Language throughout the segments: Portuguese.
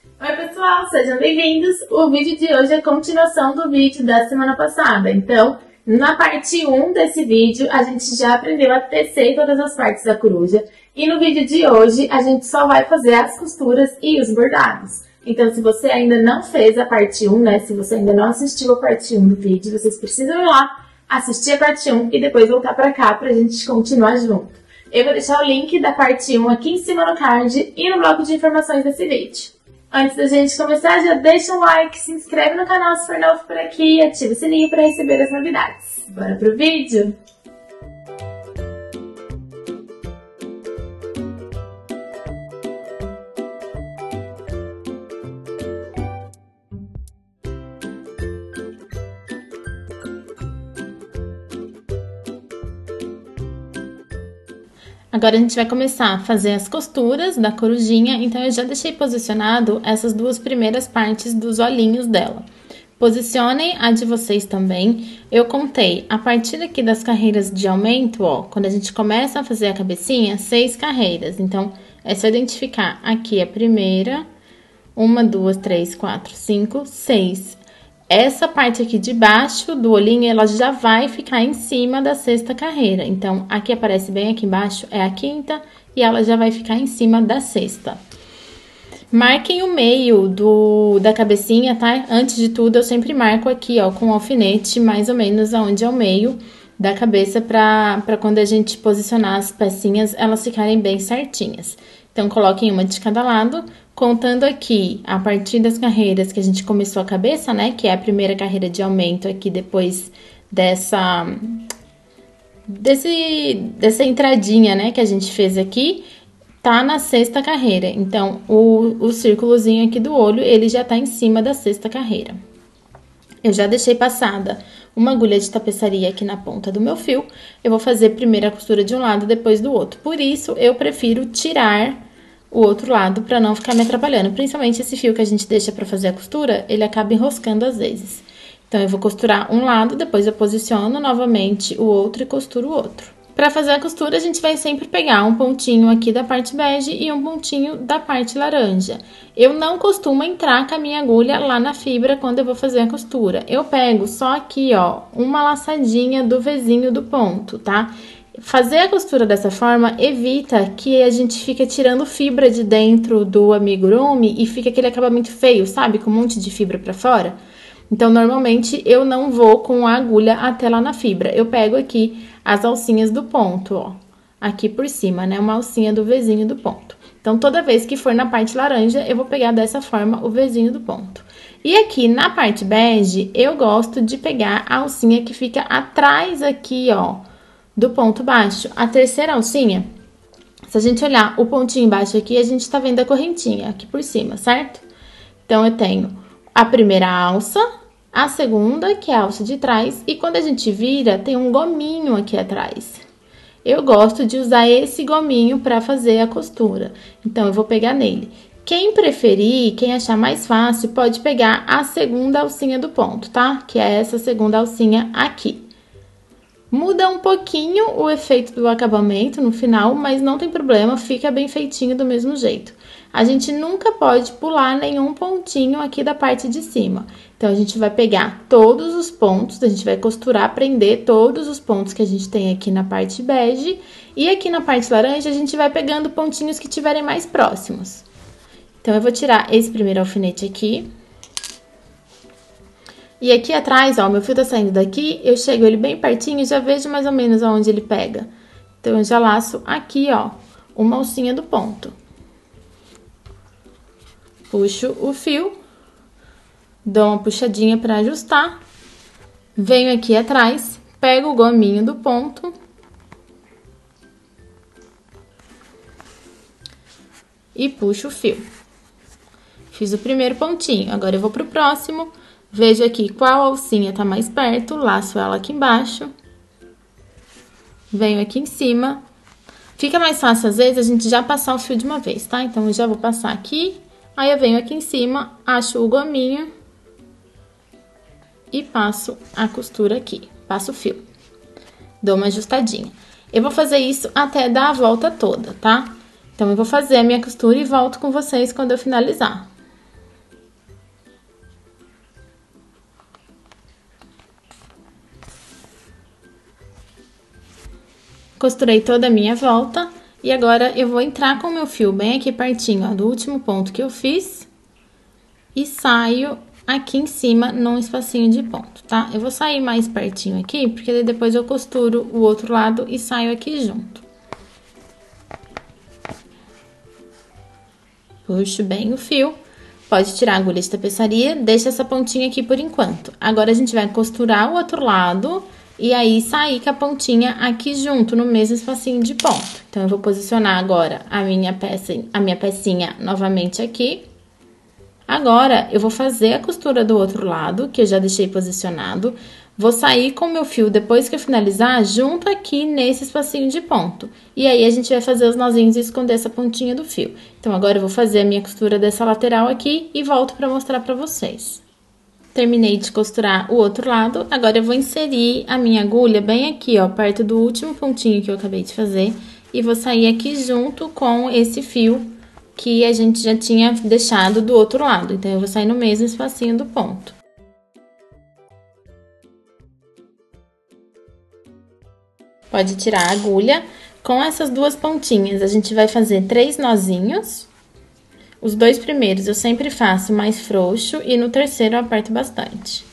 Oi pessoal, sejam bem-vindos! O vídeo de hoje é a continuação do vídeo da semana passada. Então, na parte 1 desse vídeo, a gente já aprendeu a tecer todas as partes da coruja. E no vídeo de hoje, a gente só vai fazer as costuras e os bordados. Então, se você ainda não fez a parte 1, né? Se você ainda não assistiu a parte 1 do vídeo, vocês precisam ir lá, assistir a parte 1 e depois voltar pra cá pra gente continuar junto. Eu vou deixar o link da parte 1 aqui em cima no card e no bloco de informações desse vídeo. Antes da gente começar, já deixa um like, se inscreve no canal se for novo por aqui e ativa o sininho para receber as novidades. Bora pro vídeo? Agora a gente vai começar a fazer as costuras da corujinha, então eu já deixei posicionado essas duas primeiras partes dos olhinhos dela. Posicionem a de vocês também. Eu contei a partir aqui das carreiras de aumento, ó, quando a gente começa a fazer a cabecinha, 6 carreiras. Então, é só identificar aqui a primeira, 1, 2, 3, 4, 5, 6. Essa parte aqui de baixo do olhinho, ela já vai ficar em cima da 6ª carreira. Então, aqui aparece bem aqui embaixo, é a 5ª, e ela já vai ficar em cima da 6ª. Marquem o meio da cabecinha, tá? Antes de tudo, eu sempre marco aqui, ó, com o alfinete, mais ou menos aonde é o meio da cabeça, pra quando a gente posicionar as pecinhas, elas ficarem bem certinhas. Então, coloquem uma de cada lado, contando aqui, a partir das carreiras que a gente começou a cabeça, né? Que é a primeira carreira de aumento aqui, depois dessa entradinha, né? Que a gente fez aqui, tá na 6ª carreira. Então, o círculozinho aqui do olho, ele já tá em cima da 6ª carreira. Eu já deixei passada uma agulha de tapeçaria aqui na ponta do meu fio. Eu vou fazer primeiro a costura de um lado, depois do outro. Por isso, eu prefiro tirar o outro lado para não ficar me atrapalhando. Principalmente esse fio que a gente deixa para fazer a costura, ele acaba enroscando às vezes. Então, eu vou costurar um lado, depois eu posiciono novamente o outro e costuro o outro. Para fazer a costura, a gente vai sempre pegar um pontinho aqui da parte bege e um pontinho da parte laranja. Eu não costumo entrar com a minha agulha lá na fibra quando eu vou fazer a costura. Eu pego só aqui, ó, uma laçadinha do vezinho do ponto, tá? Fazer a costura dessa forma evita que a gente fique tirando fibra de dentro do amigurumi e fica aquele acabamento feio, sabe? Com um monte de fibra pra fora. Então, normalmente, eu não vou com a agulha até lá na fibra. Eu pego aqui as alcinhas do ponto, ó. Aqui por cima, né? Uma alcinha do vezinho do ponto. Então, toda vez que for na parte laranja, eu vou pegar dessa forma o vezinho do ponto. E aqui na parte bege, eu gosto de pegar a alcinha que fica atrás aqui, ó, do ponto baixo. A terceira alcinha, se a gente olhar o pontinho embaixo aqui, a gente tá vendo a correntinha aqui por cima, certo? Então, eu tenho a primeira alça, a segunda, que é a alça de trás, e quando a gente vira, tem um gominho aqui atrás. Eu gosto de usar esse gominho para fazer a costura, então eu vou pegar nele. Quem preferir, quem achar mais fácil, pode pegar a segunda alcinha do ponto, tá? Que é essa segunda alcinha aqui. Muda um pouquinho o efeito do acabamento no final, mas não tem problema, fica bem feitinho do mesmo jeito. A gente nunca pode pular nenhum pontinho aqui da parte de cima. Então, a gente vai pegar todos os pontos, a gente vai costurar, prender todos os pontos que a gente tem aqui na parte bege. E aqui na parte laranja, a gente vai pegando pontinhos que tiverem mais próximos. Então, eu vou tirar esse primeiro alfinete aqui. E aqui atrás, ó, meu fio tá saindo daqui, eu chego ele bem pertinho e já vejo mais ou menos aonde ele pega. Então, eu já laço aqui, ó, uma alcinha do ponto. Puxo o fio, dou uma puxadinha para ajustar, venho aqui atrás, pego o gominho do ponto e puxo o fio. Fiz o primeiro pontinho, agora eu vou pro próximo, vejo aqui qual alcinha tá mais perto, laço ela aqui embaixo, venho aqui em cima. Fica mais fácil, às vezes, a gente já passar o fio de uma vez, tá? Então, eu já vou passar aqui. Aí, eu venho aqui em cima, acho o gominho e passo a costura aqui, passo o fio. Dou uma ajustadinha. Eu vou fazer isso até dar a volta toda, tá? Então, eu vou fazer a minha costura e volto com vocês quando eu finalizar. costurei toda a minha volta. E agora, eu vou entrar com o meu fio bem aqui pertinho, ó, do último ponto que eu fiz. E saio aqui em cima, num espacinho de ponto, tá? Eu vou sair mais pertinho aqui, porque depois eu costuro o outro lado e saio aqui junto. Puxo bem o fio. Pode tirar a agulha de tapeçaria, deixa essa pontinha aqui por enquanto. Agora, a gente vai costurar o outro lado e aí sair com a pontinha aqui junto, no mesmo espacinho de ponto. Então, eu vou posicionar agora a minha pecinha novamente aqui. Agora, eu vou fazer a costura do outro lado, que eu já deixei posicionado. Vou sair com o meu fio, depois que eu finalizar, junto aqui nesse espacinho de ponto. E aí, a gente vai fazer os nozinhos e esconder essa pontinha do fio. Então, agora eu vou fazer a minha costura dessa lateral aqui e volto pra mostrar pra vocês. Terminei de costurar o outro lado, agora eu vou inserir a minha agulha bem aqui, ó, perto do último pontinho que eu acabei de fazer. E vou sair aqui junto com esse fio que a gente já tinha deixado do outro lado. Então, eu vou sair no mesmo espacinho do ponto. Pode tirar a agulha. Com essas duas pontinhas, a gente vai fazer 3 nozinhos. Os 2 primeiros eu sempre faço mais frouxo e no terceiro eu aperto bastante.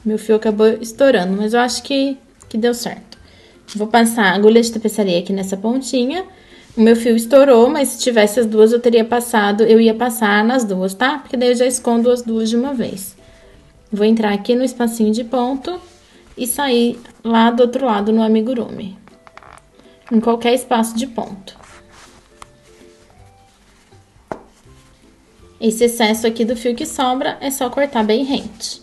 Meu fio acabou estourando, mas eu acho que deu certo. Vou passar a agulha de tapeçaria aqui nessa pontinha. O meu fio estourou, mas se tivesse as duas eu ia passar nas duas, tá? Porque daí eu já escondo as duas de uma vez. Vou entrar aqui no espacinho de ponto e sair lá do outro lado no amigurumi. Em qualquer espaço de ponto. Esse excesso aqui do fio que sobra é só cortar bem rente.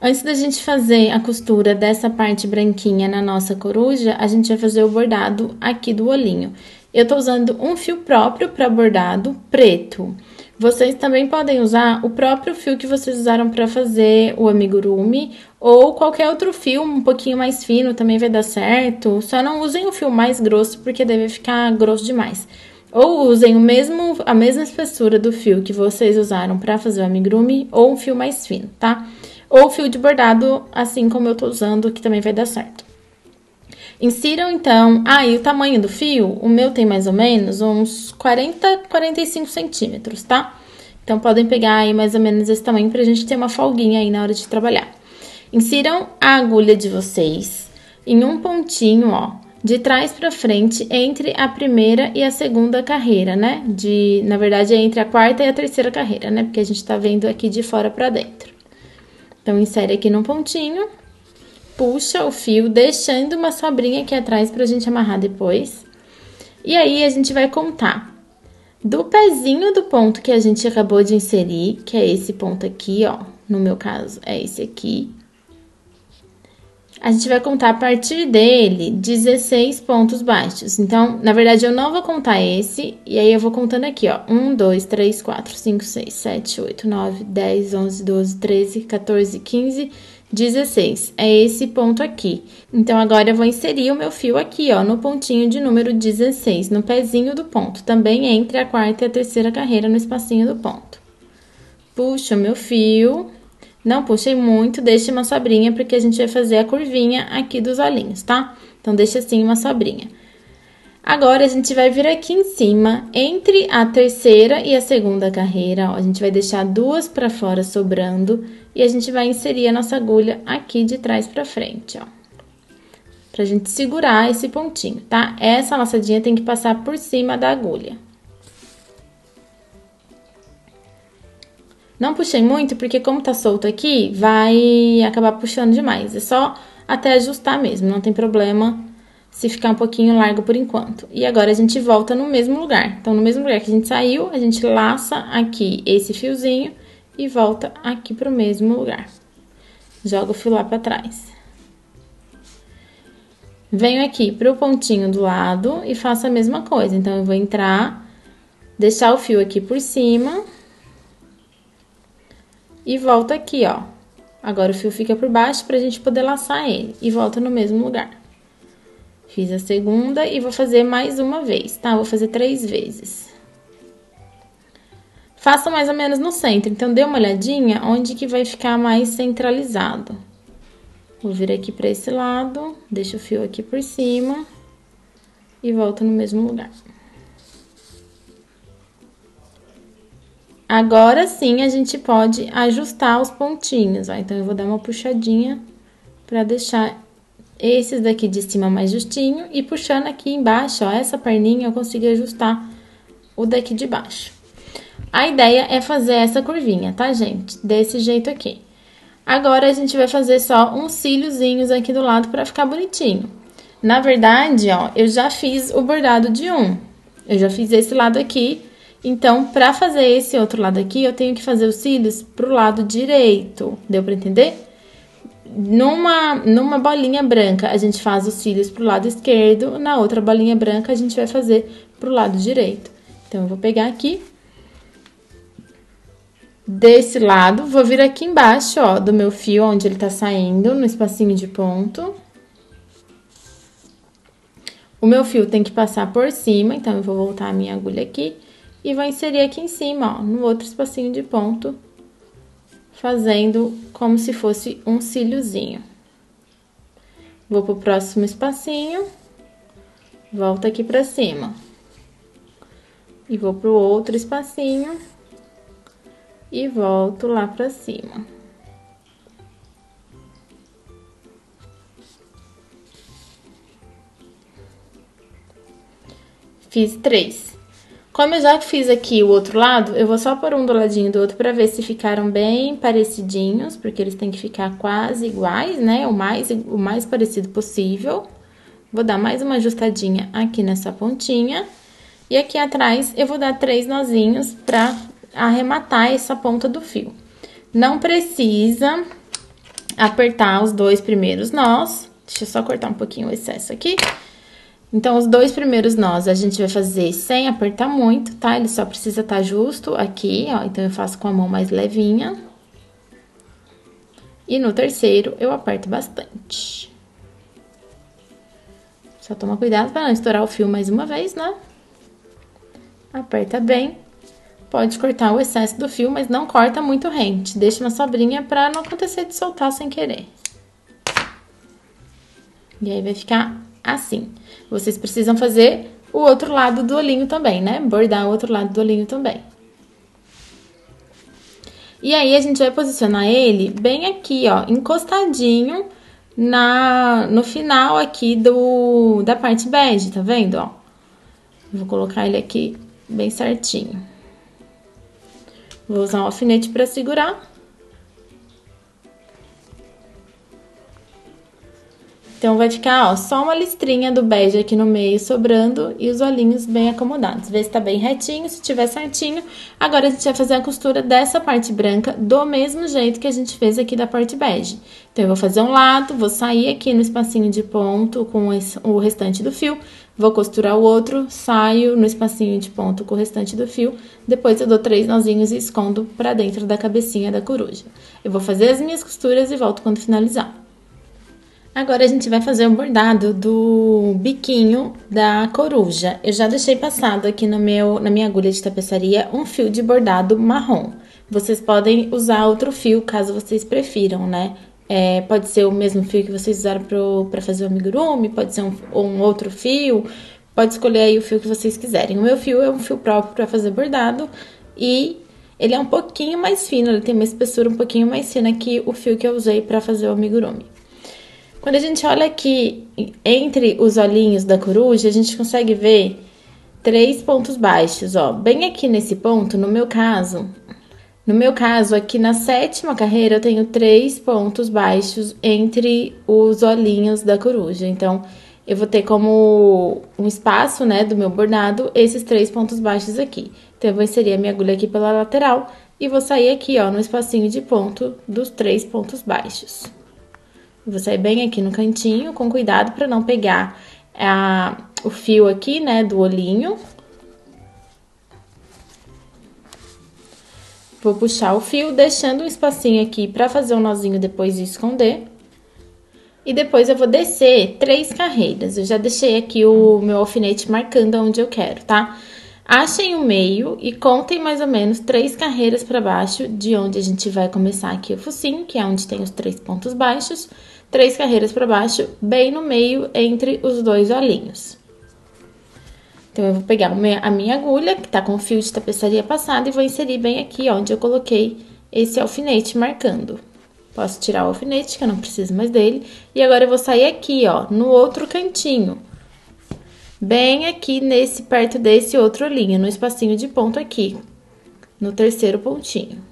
Antes da gente fazer a costura dessa parte branquinha na nossa coruja, a gente vai fazer o bordado aqui do olhinho. Eu tô usando um fio próprio para bordado preto. Vocês também podem usar o próprio fio que vocês usaram para fazer o amigurumi ou qualquer outro fio um pouquinho mais fino, também vai dar certo. Só não usem o fio mais grosso porque deve ficar grosso demais. Ou usem a mesma espessura do fio que vocês usaram para fazer o amigurumi ou um fio mais fino, tá? Ou fio de bordado, assim como eu tô usando, que também vai dar certo. Insiram, então... e o tamanho do fio, o meu tem mais ou menos uns 45 centímetros, tá? Então, podem pegar aí mais ou menos esse tamanho pra gente ter uma folguinha aí na hora de trabalhar. Insiram a agulha de vocês em um pontinho, ó, de trás pra frente, entre a primeira e a segunda carreira, né? Na verdade, é entre a quarta e a terceira carreira, né? Porque a gente tá vendo aqui de fora pra dentro. Então, insere aqui no pontinho. Puxa o fio, deixando uma sobrinha aqui atrás pra gente amarrar depois. E aí, a gente vai contar do pezinho do ponto que a gente acabou de inserir, que é esse ponto aqui, ó. No meu caso, é esse aqui. A gente vai contar a partir dele 16 pontos baixos. Então, na verdade, eu não vou contar esse, e aí eu vou contando aqui, ó. 1, 2, 3, 4, 5, 6, 7, 8, 9, 10, 11, 12, 13, 14, 15... 16, é esse ponto aqui. Então, agora eu vou inserir o meu fio aqui, ó, no pontinho de número 16, no pezinho do ponto, também entre a quarta e a terceira carreira no espacinho do ponto. Puxo o meu fio, não puxei muito, deixe uma sobrinha, porque a gente vai fazer a curvinha aqui dos olhinhos, tá? Então, deixa assim uma sobrinha. Agora, a gente vai vir aqui em cima, entre a terceira e a segunda carreira, ó, a gente vai deixar duas pra fora sobrando e a gente vai inserir a nossa agulha aqui de trás pra frente, ó. Pra gente segurar esse pontinho, tá? Essa laçadinha tem que passar por cima da agulha. Não puxei muito, porque como tá solto aqui, vai acabar puxando demais. É só até ajustar mesmo, não tem problema se ficar um pouquinho largo por enquanto. E agora, a gente volta no mesmo lugar. Então, no mesmo lugar que a gente saiu, a gente laça aqui esse fiozinho e volta aqui pro mesmo lugar. Joga o fio lá pra trás. Venho aqui pro pontinho do lado e faço a mesma coisa. Então, eu vou entrar, deixar o fio aqui por cima e volto aqui, ó. Agora, o fio fica por baixo pra gente poder laçar ele e volta no mesmo lugar. Fiz a segunda e vou fazer mais uma vez, tá? Vou fazer 3 vezes. faça mais ou menos no centro. Então, dê uma olhadinha onde que vai ficar mais centralizado. Vou vir aqui pra esse lado, deixo o fio aqui por cima e volto no mesmo lugar. Agora sim, a gente pode ajustar os pontinhos, ó. Então, eu vou dar uma puxadinha pra deixar esses daqui de cima mais justinho e puxando aqui embaixo, ó, essa perninha eu consigo ajustar o daqui de baixo. A ideia é fazer essa curvinha, tá, gente? Desse jeito aqui. Agora, a gente vai fazer só uns cíliozinhos aqui do lado pra ficar bonitinho. Na verdade, ó, eu já fiz o bordado de um. Eu já fiz esse lado aqui. Então, pra fazer esse outro lado aqui, eu tenho que fazer os cílios pro lado direito. Deu pra entender? Numa bolinha branca, a gente faz os cílios pro lado esquerdo. Na outra bolinha branca, a gente vai fazer pro lado direito. Então, eu vou pegar aqui. Desse lado, vou vir aqui embaixo, ó, do meu fio, onde ele tá saindo, no espacinho de ponto. O meu fio tem que passar por cima, então, eu vou voltar a minha agulha aqui. E vou inserir aqui em cima, ó, no outro espacinho de ponto, fazendo como se fosse um cíliozinho. Vou pro próximo espacinho, volto aqui pra cima. E vou pro outro espacinho e volto lá pra cima. Fiz 3. Como eu já fiz aqui o outro lado, eu vou só pôr um do ladinho do outro pra ver se ficaram bem parecidinhos, porque eles têm que ficar quase iguais, né? O mais parecido possível. Vou dar mais uma ajustadinha aqui nessa pontinha. E aqui atrás eu vou dar 3 nozinhos pra arrematar essa ponta do fio. Não precisa apertar os 2 primeiros nós. Deixa eu só cortar um pouquinho o excesso aqui. Então, os 2 primeiros nós a gente vai fazer sem apertar muito, tá? Ele só precisa estar justo aqui, ó. Então, eu faço com a mão mais levinha. E no terceiro, eu aperto bastante. Só toma cuidado para não estourar o fio mais uma vez, né? Aperta bem. Pode cortar o excesso do fio, mas não corta muito rente. Deixa uma sobrinha para não acontecer de soltar sem querer. E aí, vai ficar assim. Vocês precisam fazer o outro lado do olhinho também, né? Bordar o outro lado do olhinho também. E aí, a gente vai posicionar ele bem aqui, ó, encostadinho no final aqui da parte bege, tá vendo, ó? Vou colocar ele aqui bem certinho. Vou usar um alfinete pra segurar. Então, vai ficar, ó, só uma listrinha do bege aqui no meio sobrando e os olhinhos bem acomodados. Vê se tá bem retinho, se tiver certinho. Agora, a gente vai fazer a costura dessa parte branca do mesmo jeito que a gente fez aqui da parte bege. Então, eu vou fazer um lado, vou sair aqui no espacinho de ponto com o restante do fio, vou costurar o outro, saio no espacinho de ponto com o restante do fio, depois eu dou 3 nozinhos e escondo pra dentro da cabecinha da coruja. Eu vou fazer as minhas costuras e volto quando finalizar. Agora, a gente vai fazer o bordado do biquinho da coruja. Eu já deixei passado aqui na minha agulha de tapeçaria um fio de bordado marrom. Vocês podem usar outro fio, caso vocês prefiram, né? Pode ser o mesmo fio que vocês usaram pra fazer o amigurumi, pode ser um outro fio, pode escolher aí o fio que vocês quiserem. O meu fio é um fio próprio pra fazer bordado e ele é um pouquinho mais fino, ele tem uma espessura um pouquinho mais fina que o fio que eu usei pra fazer o amigurumi. Quando a gente olha aqui, entre os olhinhos da coruja, a gente consegue ver 3 pontos baixos, ó. Bem aqui nesse ponto, no meu caso, aqui na 7ª carreira, eu tenho 3 pontos baixos entre os olhinhos da coruja. Então, eu vou ter como um espaço, né, do meu bordado, esses 3 pontos baixos aqui. Então, eu vou inserir a minha agulha aqui pela lateral e vou sair aqui, ó, no espacinho de ponto dos 3 pontos baixos. Vou sair bem aqui no cantinho, com cuidado para não pegar o fio aqui, né, do olhinho. Vou puxar o fio, deixando um espacinho aqui para fazer um nozinho depois e esconder. E depois eu vou descer 3 carreiras. Eu já deixei aqui o meu alfinete marcando onde eu quero, tá? Achem o meio e contem mais ou menos 3 carreiras para baixo de onde a gente vai começar aqui o focinho, que é onde tem os 3 pontos baixos. 3 carreiras para baixo, bem no meio, entre os 2 olhinhos. Então, eu vou pegar a minha agulha, que tá com o fio de tapeçaria passado, e vou inserir bem aqui, onde eu coloquei esse alfinete marcando. Posso tirar o alfinete, que eu não preciso mais dele. E agora, eu vou sair aqui, ó, no outro cantinho. Bem aqui, perto desse outro olhinho, no espacinho de ponto aqui. No terceiro pontinho.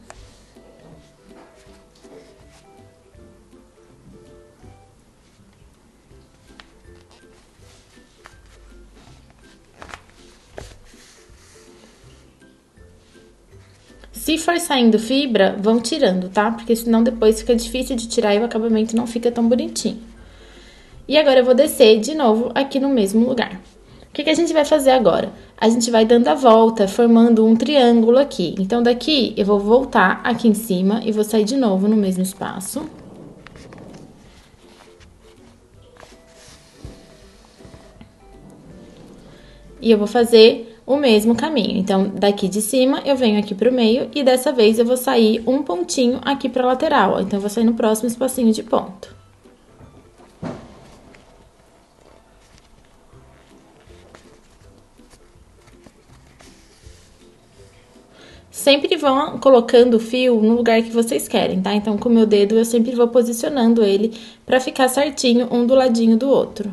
Se for saindo fibra, vão tirando, tá? Porque senão depois fica difícil de tirar e o acabamento não fica tão bonitinho. E agora eu vou descer de novo aqui no mesmo lugar. O que a gente vai fazer agora? A gente vai dando a volta, formando um triângulo aqui. Então, daqui eu vou voltar aqui em cima e vou sair de novo no mesmo espaço. E eu vou fazer o mesmo caminho. Então, daqui de cima, eu venho aqui pro meio e dessa vez eu vou sair um pontinho aqui pra lateral, ó. Então, eu vou sair no próximo espacinho de ponto. Sempre vão colocando o fio no lugar que vocês querem, tá? Então, com o meu dedo, eu sempre vou posicionando ele pra ficar certinho um do ladinho do outro.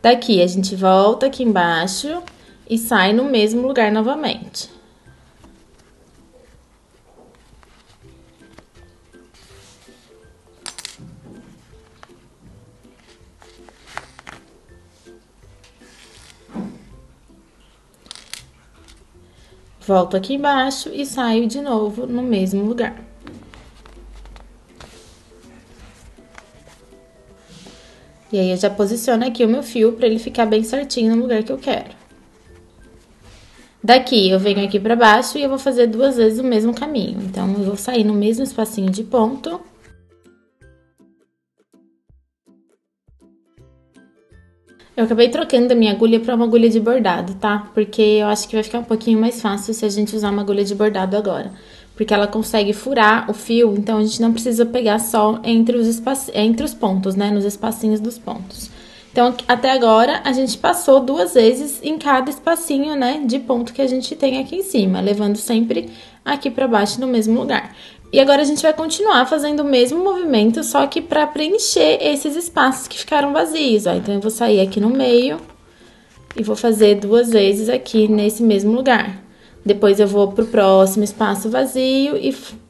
Daqui, a gente volta aqui embaixo e sai no mesmo lugar novamente. Volto aqui embaixo e saio de novo no mesmo lugar. E aí, eu já posiciono aqui o meu fio pra ele ficar bem certinho no lugar que eu quero. Daqui, eu venho aqui pra baixo e eu vou fazer 2 vezes o mesmo caminho. Então, eu vou sair no mesmo espacinho de ponto. Eu acabei trocando a minha agulha pra uma agulha de bordado, tá? Porque eu acho que vai ficar um pouquinho mais fácil se a gente usar uma agulha de bordado agora. Porque ela consegue furar o fio, então a gente não precisa pegar só entre os pontos, né? Nos espacinhos dos pontos. Então, até agora, a gente passou 2 vezes em cada espacinho, né? De ponto que a gente tem aqui em cima, levando sempre aqui pra baixo no mesmo lugar. E agora, a gente vai continuar fazendo o mesmo movimento, só que pra preencher esses espaços que ficaram vazios, ó. Então, eu vou sair aqui no meio e vou fazer 2 vezes aqui nesse mesmo lugar. Depois, eu vou pro próximo espaço vazio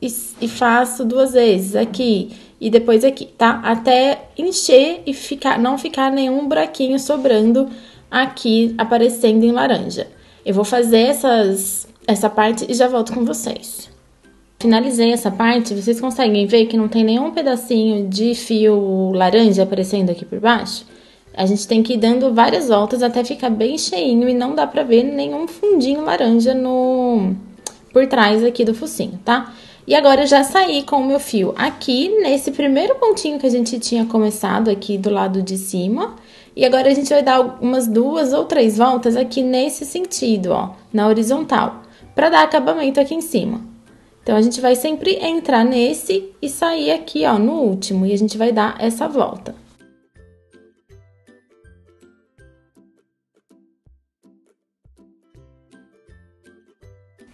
e faço 2 vezes aqui e depois aqui, tá? Até encher e não ficar nenhum buraquinho sobrando aqui, aparecendo em laranja. Eu vou fazer essa parte e já volto com vocês. Finalizei essa parte, vocês conseguem ver que não tem nenhum pedacinho de fio laranja aparecendo aqui por baixo? A gente tem que ir dando várias voltas até ficar bem cheinho e não dá pra ver nenhum fundinho laranja por trás aqui do focinho, tá? E agora eu já saí com o meu fio aqui nesse primeiro pontinho que a gente tinha começado aqui do lado de cima. E agora a gente vai dar umas 2 ou 3 voltas aqui nesse sentido, ó, na horizontal, pra dar acabamento aqui em cima. Então, a gente vai sempre entrar nesse e sair aqui, ó, no último. E a gente vai dar essa volta.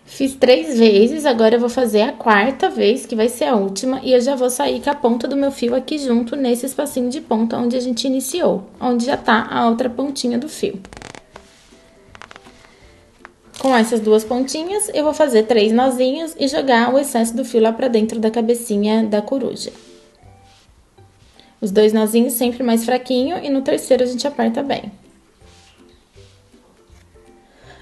Fiz 3 vezes, agora eu vou fazer a 4ª vez, que vai ser a última. E eu já vou sair com a ponta do meu fio aqui junto, nesse espacinho de ponta onde a gente iniciou. Onde já tá a outra pontinha do fio. Com essas 2 pontinhas, eu vou fazer 3 nozinhos e jogar o excesso do fio lá pra dentro da cabecinha da coruja. Os 2 nozinhos sempre mais fraquinho e no terceiro a gente aperta bem.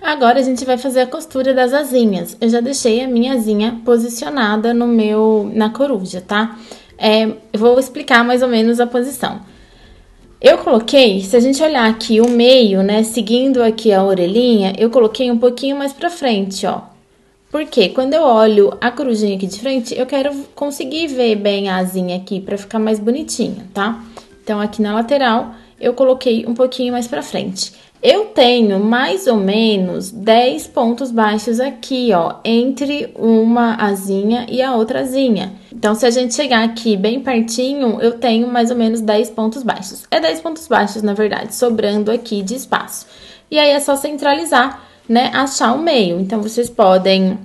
Agora, a gente vai fazer a costura das asinhas. Eu já deixei a minha asinha posicionada na coruja, tá? Eu vou explicar mais ou menos a posição. Eu coloquei, se a gente olhar aqui o meio, né, seguindo aqui a orelhinha, eu coloquei um pouquinho mais pra frente, ó. Porque quando eu olho a corujinha aqui de frente, eu quero conseguir ver bem a asinha aqui pra ficar mais bonitinha, tá? Então, aqui na lateral, eu coloquei um pouquinho mais pra frente. Eu tenho mais ou menos 10 pontos baixos aqui, ó, entre uma asinha e a outra asinha. Então, se a gente chegar aqui bem pertinho, eu tenho mais ou menos 10 pontos baixos. É 10 pontos baixos, na verdade, sobrando aqui de espaço. E aí, é só centralizar, né, achar o meio. Então, vocês podem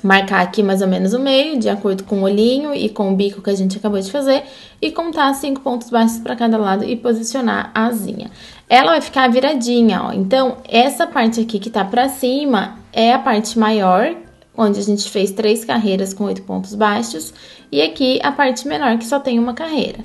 marcar aqui mais ou menos o meio, de acordo com o olhinho e com o bico que a gente acabou de fazer, e contar 5 pontos baixos para cada lado e posicionar a asinha. Ela vai ficar viradinha, ó. Então, essa parte aqui que tá pra cima é a parte maior, onde a gente fez 3 carreiras com 8 pontos baixos, e aqui a parte menor, que só tem uma carreira.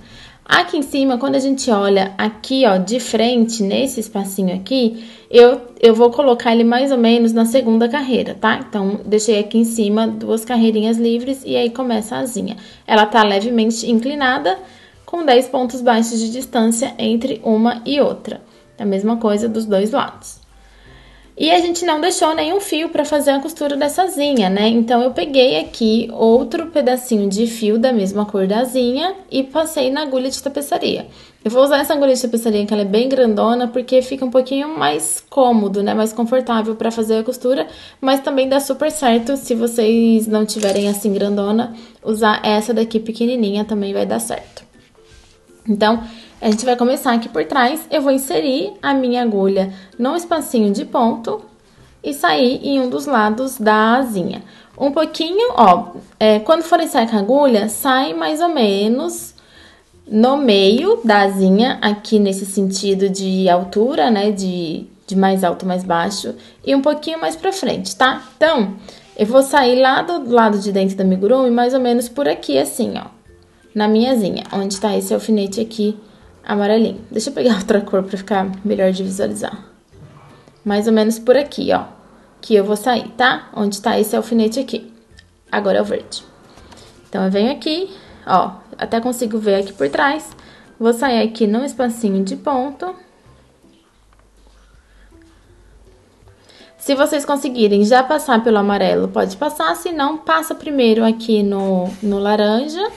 Aqui em cima, quando a gente olha aqui, ó, de frente, nesse espacinho aqui, eu vou colocar ele mais ou menos na segunda carreira, tá? Então, deixei aqui em cima 2 carreirinhas livres e aí começa a asinha. Ela tá levemente inclinada, com 10 pontos baixos de distância entre uma e outra. A mesma coisa dos dois lados. E a gente não deixou nenhum fio para fazer a costura dessa asinha, né? Então, eu peguei aqui outro pedacinho de fio da mesma cor da asinha e passei na agulha de tapeçaria. Eu vou usar essa agulha de tapeçaria, que ela é bem grandona, porque fica um pouquinho mais cômodo, né? Mais confortável para fazer a costura, mas também dá super certo, se vocês não tiverem assim grandona, usar essa daqui pequenininha também vai dar certo. Então, a gente vai começar aqui por trás, eu vou inserir a minha agulha num espacinho de ponto e sair em um dos lados da asinha. Um pouquinho, ó, quando for iniciar com a agulha, sai mais ou menos no meio da asinha, aqui nesse sentido de altura, né, de mais alto, mais baixo, e um pouquinho mais pra frente, tá? Então, eu vou sair lá do lado de dentro da amigurumi, mais ou menos por aqui, assim, ó, na minha asinha, onde tá esse alfinete aqui amarelinho. Deixa eu pegar outra cor pra ficar melhor de visualizar. Mais ou menos por aqui, ó, que eu vou sair, tá? Onde tá esse alfinete aqui. Agora é o verde. Então, eu venho aqui, ó, até consigo ver aqui por trás. Vou sair aqui num espacinho de ponto. Se vocês conseguirem já passar pelo amarelo, pode passar. Se não, passa primeiro aqui no laranja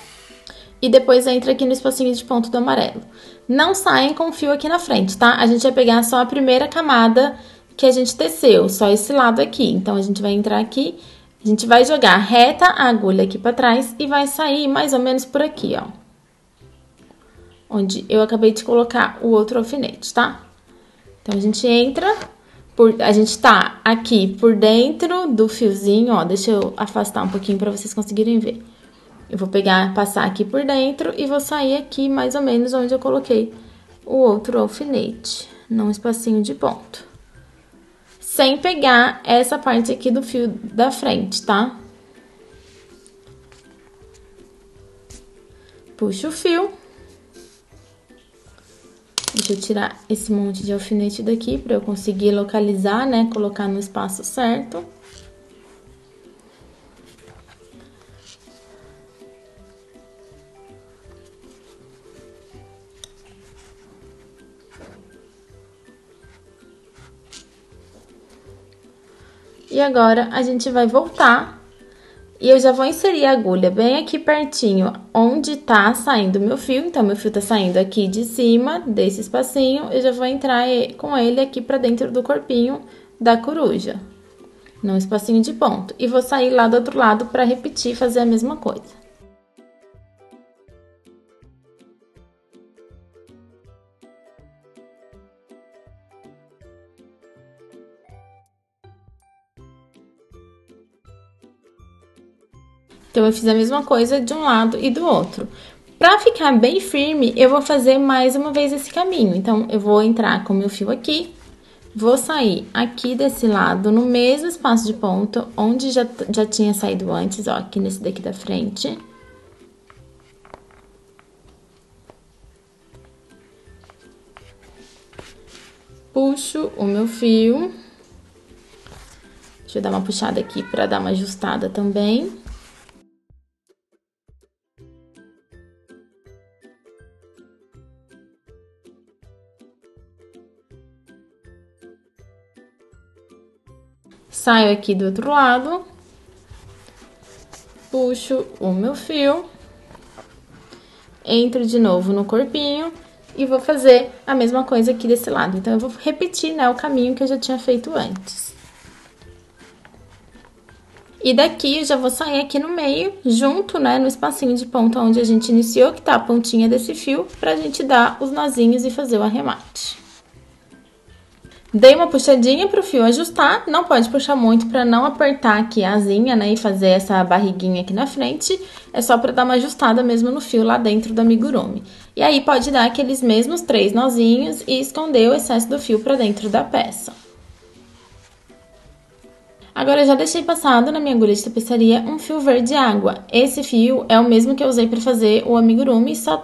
e depois entra aqui no espacinho de ponto do amarelo. Não saem com o fio aqui na frente, tá? A gente vai pegar só a primeira camada que a gente teceu, só esse lado aqui. Então, a gente vai entrar aqui, a gente vai jogar reta a agulha aqui pra trás e vai sair mais ou menos por aqui, ó. Onde eu acabei de colocar o outro alfinete, tá? Então, a gente entra, a gente tá aqui por dentro do fiozinho, ó. Deixa eu afastar um pouquinho pra vocês conseguirem ver. Eu vou passar aqui por dentro e vou sair aqui mais ou menos onde eu coloquei o outro alfinete, num espacinho de ponto. Sem pegar essa parte aqui do fio da frente, tá? Puxa o fio. Deixa eu tirar esse monte de alfinete daqui pra eu conseguir localizar, né? Colocar no espaço certo. E agora, a gente vai voltar e eu já vou inserir a agulha bem aqui pertinho, onde tá saindo o meu fio. Então, meu fio tá saindo aqui de cima, desse espacinho, eu já vou entrar com ele aqui pra dentro do corpinho da coruja, num espacinho de ponto. E vou sair lá do outro lado pra repetir, fazer a mesma coisa. Então, eu fiz a mesma coisa de um lado e do outro. Pra ficar bem firme, eu vou fazer mais uma vez esse caminho. Então, eu vou entrar com o meu fio aqui, vou sair aqui desse lado, no mesmo espaço de ponto, onde já tinha saído antes, ó, aqui nesse daqui da frente. Puxo o meu fio. Deixa eu dar uma puxada aqui pra dar uma ajustada também. Saio aqui do outro lado, puxo o meu fio, entro de novo no corpinho e vou fazer a mesma coisa aqui desse lado. Então, eu vou repetir, né, o caminho que eu já tinha feito antes. E daqui, eu já vou sair aqui no meio, junto, né, no espacinho de ponta onde a gente iniciou, que tá a pontinha desse fio, pra gente dar os nozinhos e fazer o arremate. Dei uma puxadinha pro fio ajustar, não pode puxar muito pra não apertar aqui a asinha, né, e fazer essa barriguinha aqui na frente. É só pra dar uma ajustada mesmo no fio lá dentro do amigurumi. E aí, pode dar aqueles mesmos 3 nozinhos e esconder o excesso do fio pra dentro da peça. Agora, eu já deixei passado na minha agulha de tapeçaria um fio verde água. Esse fio é o mesmo que eu usei para fazer o amigurumi, só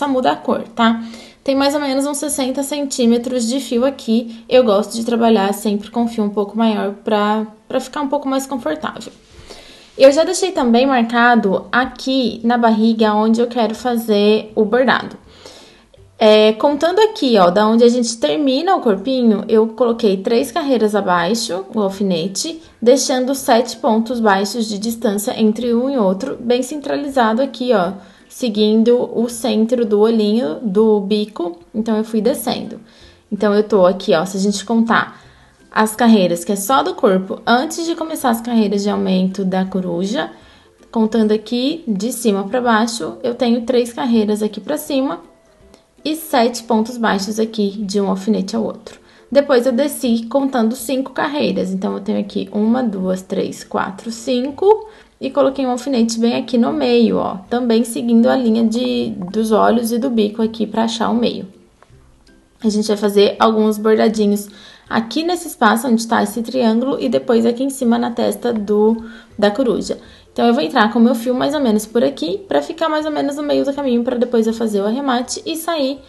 muda a cor, tá? Tem mais ou menos uns 60 centímetros de fio aqui. Eu gosto de trabalhar sempre com fio um pouco maior pra ficar um pouco mais confortável. Eu já deixei também marcado aqui na barriga onde eu quero fazer o bordado. Contando aqui, ó, da onde a gente termina o corpinho, eu coloquei 3 carreiras abaixo, o alfinete, deixando 7 pontos baixos de distância entre um e outro, bem centralizado aqui, ó, seguindo o centro do olhinho do bico, então eu fui descendo. Então, eu tô aqui, ó, se a gente contar as carreiras, que é só do corpo, antes de começar as carreiras de aumento da coruja, contando aqui de cima pra baixo, eu tenho 3 carreiras aqui pra cima, e 7 pontos baixos aqui de um alfinete ao outro. Depois, eu desci contando 5 carreiras. Então, eu tenho aqui 1, 2, 3, 4, 5. E coloquei um alfinete bem aqui no meio, ó. Também seguindo a linha dos olhos e do bico aqui pra achar o meio. A gente vai fazer alguns bordadinhos aqui nesse espaço onde tá esse triângulo e depois aqui em cima na testa da coruja. Então, eu vou entrar com o meu fio mais ou menos por aqui, pra ficar mais ou menos no meio do caminho, pra depois eu fazer o arremate e sair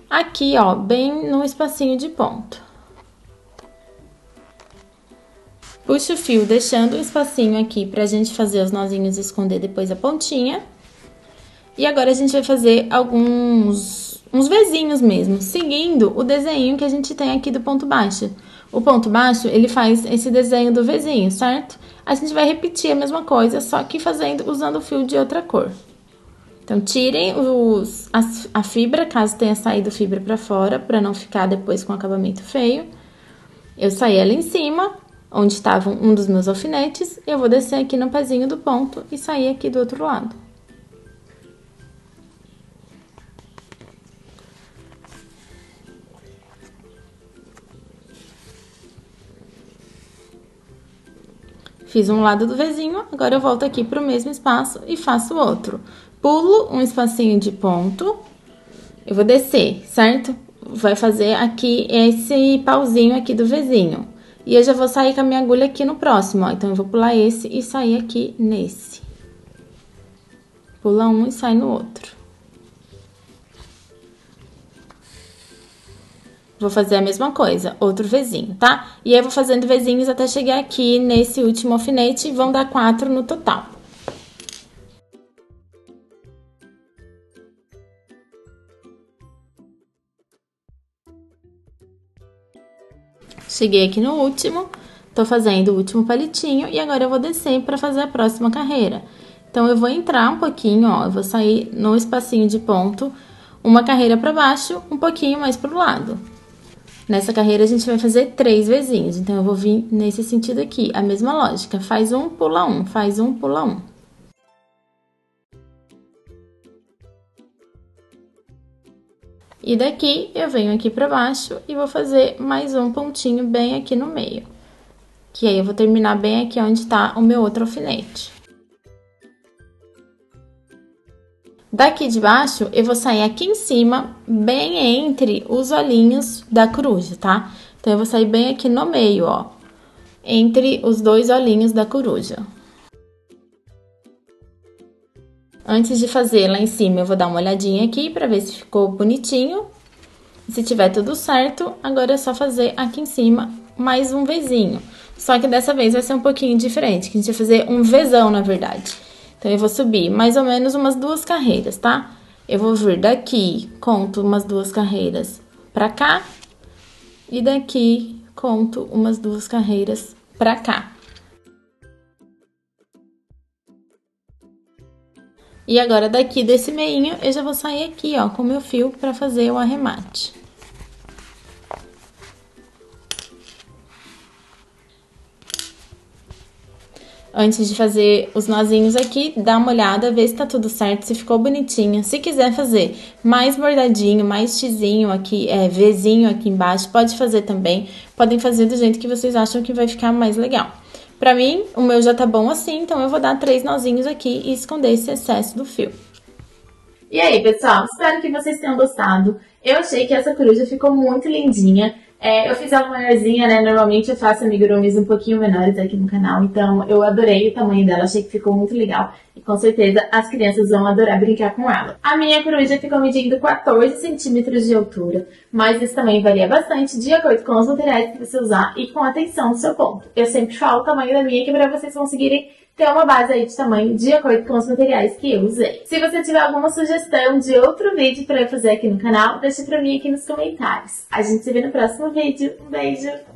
aqui, ó, bem no espacinho de ponto. Puxo o fio, deixando o espacinho aqui pra gente fazer os nozinhos e esconder depois a pontinha. E agora, a gente vai fazer uns vezinhos mesmo, seguindo o desenho que a gente tem aqui do ponto baixo. O ponto baixo, ele faz esse desenho do vezinho, certo? A gente vai repetir a mesma coisa, só que usando o fio de outra cor. Então, tirem a fibra, caso tenha saído fibra pra fora, pra não ficar depois com acabamento feio. Eu saí ela em cima, onde estava um dos meus alfinetes, eu vou descer aqui no pezinho do ponto e sair aqui do outro lado. Fiz um lado do vezinho, agora eu volto aqui pro mesmo espaço e faço o outro. Pulo um espacinho de ponto, eu vou descer, certo? Vai fazer aqui esse pauzinho aqui do vezinho. E eu já vou sair com a minha agulha aqui no próximo, ó. Então, eu vou pular esse e sair aqui nesse. Pula um e sai no outro. Vou fazer a mesma coisa, outro vezinho, tá? E aí, eu vou fazendo vezinhos até chegar aqui nesse último alfinete, vão dar 4 no total. Cheguei aqui no último, tô fazendo o último palitinho e agora eu vou descer pra fazer a próxima carreira. Então, eu vou entrar um pouquinho, ó, eu vou sair no espacinho de ponto, uma carreira pra baixo, um pouquinho mais pro lado. Nessa carreira, a gente vai fazer 3 vezinhos, então, eu vou vir nesse sentido aqui, a mesma lógica, faz um, pula um, faz um, pula um. E daqui, eu venho aqui pra baixo e vou fazer mais um pontinho bem aqui no meio. Que aí, eu vou terminar bem aqui onde tá o meu outro alfinete. Daqui de baixo, eu vou sair aqui em cima, bem entre os olhinhos da coruja, tá? Então, eu vou sair bem aqui no meio, ó, entre os 2 olhinhos da coruja. Antes de fazer lá em cima, eu vou dar uma olhadinha aqui pra ver se ficou bonitinho. Se tiver tudo certo, agora é só fazer aqui em cima mais um vezinho. Só que dessa vez vai ser um pouquinho diferente, que a gente vai fazer um vezão, na verdade. Então, eu vou subir mais ou menos umas 2 carreiras, tá? Eu vou vir daqui, conto umas 2 carreiras pra cá. E daqui, conto umas 2 carreiras pra cá. E agora, daqui desse meinho, eu já vou sair aqui, ó, com o meu fio pra fazer o arremate. Antes de fazer os nozinhos aqui, dá uma olhada, vê se tá tudo certo, se ficou bonitinho. Se quiser fazer mais bordadinho, mais xizinho aqui, Vzinho aqui embaixo, pode fazer também. Podem fazer do jeito que vocês acham que vai ficar mais legal. Pra mim, o meu já tá bom assim, então eu vou dar 3 nozinhos aqui e esconder esse excesso do fio. E aí, pessoal, espero que vocês tenham gostado. Eu achei que essa coruja ficou muito lindinha. Eu fiz ela maiorzinha, né? Normalmente eu faço amigurumis um pouquinho menores aqui no canal, então eu adorei o tamanho dela, achei que ficou muito legal. E com certeza as crianças vão adorar brincar com ela. A minha coruja ficou medindo 14 centímetros de altura, mas isso também varia bastante de acordo com os materiais que você usar e com a tensão do seu ponto. Eu sempre falo o tamanho da minha, que é pra vocês conseguirem ter uma base aí de tamanho de acordo com os materiais que eu usei. Se você tiver alguma sugestão de outro vídeo pra eu fazer aqui no canal, deixa pra mim aqui nos comentários. A gente se vê no próximo vídeo. Um beijo!